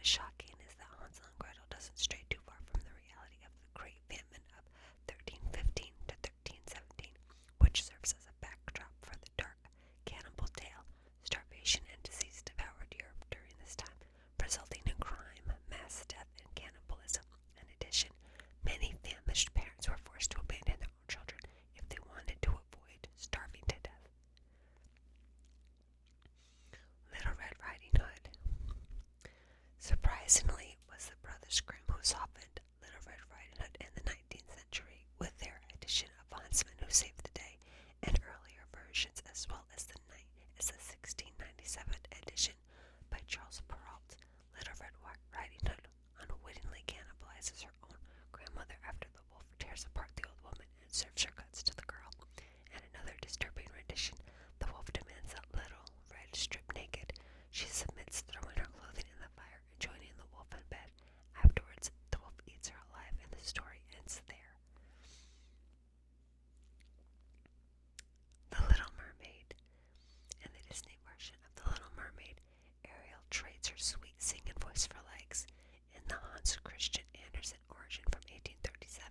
is shocking is that Hansel and Gretel doesn't stray too far from the reality of the Great Famine of 1315 to 1317, which serves as a backdrop for the dark, cannibal tale. Starvation and disease devoured Europe during this time, resulting in crime, mass death, and cannibalism. In addition, many famished parents were forced to abandon their own children if they wanted to avoid starving to death. Little Red Riding Hood. Surprisingly, it was the Brothers Grimm who softened Little Red Riding Hood in the 19th century with their edition of Huntsman Who Saved the Day and earlier versions, as well as the 1697 edition by Charles Perrault. Little Red Riding Hood unwittingly cannibalizes her own grandmother after the wolf tears apart the old woman and serves her guts to the girl. In another disturbing rendition, the wolf demands that Little Red strip naked. She submits, throwing her clothing in the fire and joining the wolf in bed. Afterwards, the wolf eats her alive, and the story ends there. The Little Mermaid. In the Disney version of The Little Mermaid, Ariel trades her sweet singing voice for legs. In the Hans Christian Andersen origin from 1837,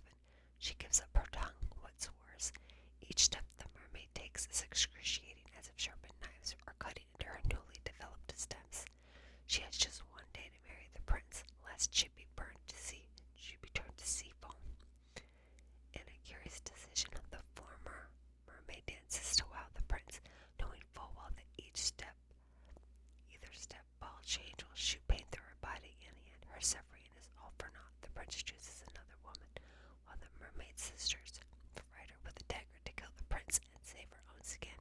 she gives up her tongue. What's worse, each step the mermaid takes is excruciating, as if sharpened knives are cutting into her newly developed stems. She has just one day to marry the prince, lest she be turned to sea foam. In a curious decision, the former mermaid dances to wow the prince, knowing full well that either step ball change will shoot pain through her body. In the end, her suffering is all for naught. The prince chooses another woman, while the mermaid sisters fight her with a dagger to kill the prince and save her own skin.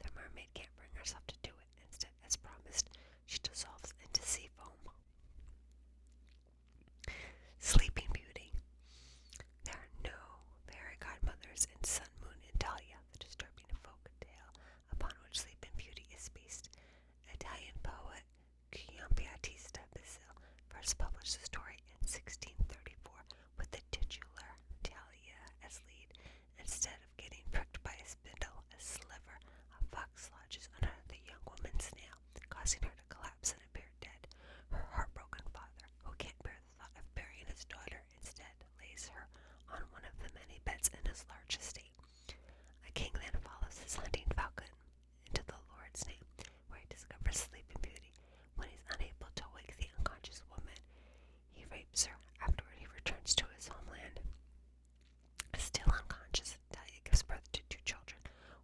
The mermaid can't bring herself to do it. Instead, as promised, she dissolves into sea foam. Sleeping Beauty. There are no fairy godmothers in Sun, Moon, and Dahlia, the disturbing folk tale upon which Sleeping Beauty is based. Italian poet Giambattista Basile first published the story in 1634 with the titular Dahlia as lead. Instead of getting pricked by a spindle, a sliver of fox lodges under the young woman's nail, causing her to collapse and appear dead. Her heartbroken father, who can't bear the thought of burying his daughter, instead lays her on one of the many beds in his large estate. A king then follows his hunting falcon into the Lord's name, where he discovers Sleeping Beauty. When he's unable to wake the unconscious woman, he rapes her. Afterward, he returns to his homeland. Still unconscious, Dahlia gives birth to 2 children.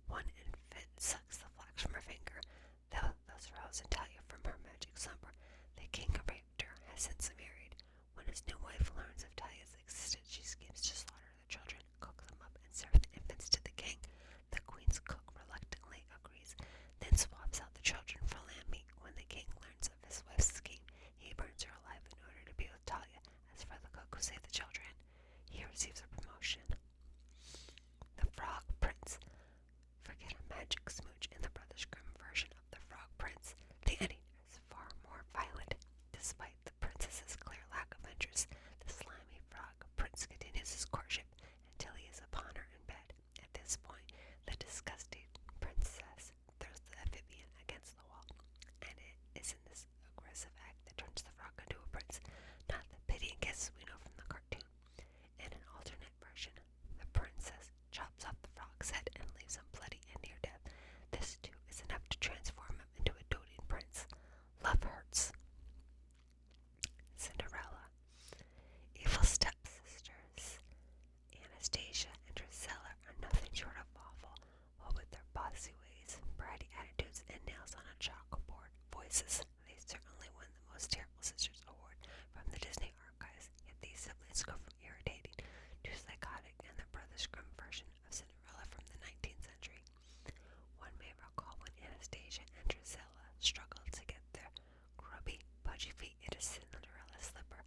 One infant sucks the flax from her finger, thus rousing Dahlia from her magic slumber. The king who raped her has since married. When his new wife learns of Dahlia's existence, she schemes to slaughter the children, cook them up, and serve the infants to the king. The queen's cook reluctantly agrees, then swaps out the children for lamb meat. When the king learns of his wife's scheme, he burns her alive in order to be with Dahlia. As for the cook who saved the children, he receives a promotion. The Frog Prince. Forget a magic smooch in the Brothers Grimm version of The Frog Prince. The ending is far more violent. Despite the princess's clear lack of interest, the slimy frog prince continues his courtship until he is upon her in bed. At this point, the disgusting princess throws the amphibian against the wall, and it is in this aggressive act that turns the frog into a prince, not the pitying kiss we know from the cartoon. In an alternate version, the princess chops off the frog's head and leaves him bloody and near death. This too is enough to transform him into a doting prince. Love hurts. Cinderella. Evil stepsisters Anastasia and Drusilla are nothing short of awful, what with their bossy ways, bratty attitudes, and nails on a chalkboard voices. They certainly won the Most Terrible Sisters award from the Disney archives, yet these siblings go from irritating to psychotic in the Brothers Grimm version of Cinderella from the 19th century. One may recall when Anastasia and Drusilla struggled to get their grubby, pudgy feet into Cinderella's slipper.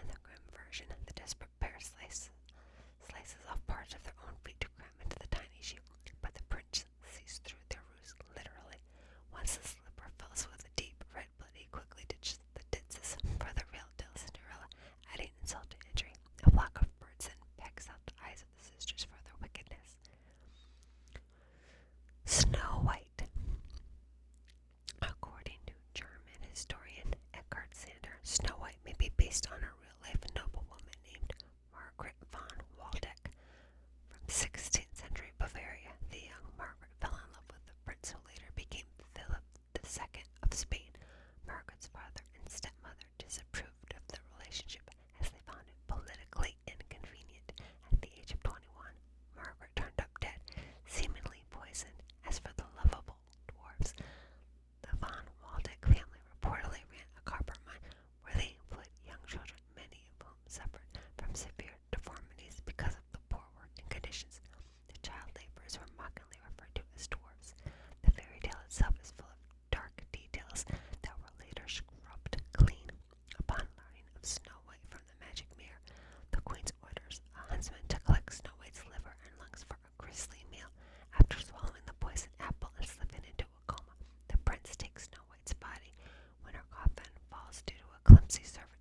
In the Grimm version, the desperate pair slices off parts of their own feet to cram into the tiny shoe, but the prince sees through their ruse literally. Once the slipper fills with a deep red blood, he quickly ditches the ditches for the real deal Cinderella, adding insult to injury. A flock of birds then pecks out the eyes of the sisters for their wickedness. Snow White. According to German historian Eckhard Sand, clumsy servant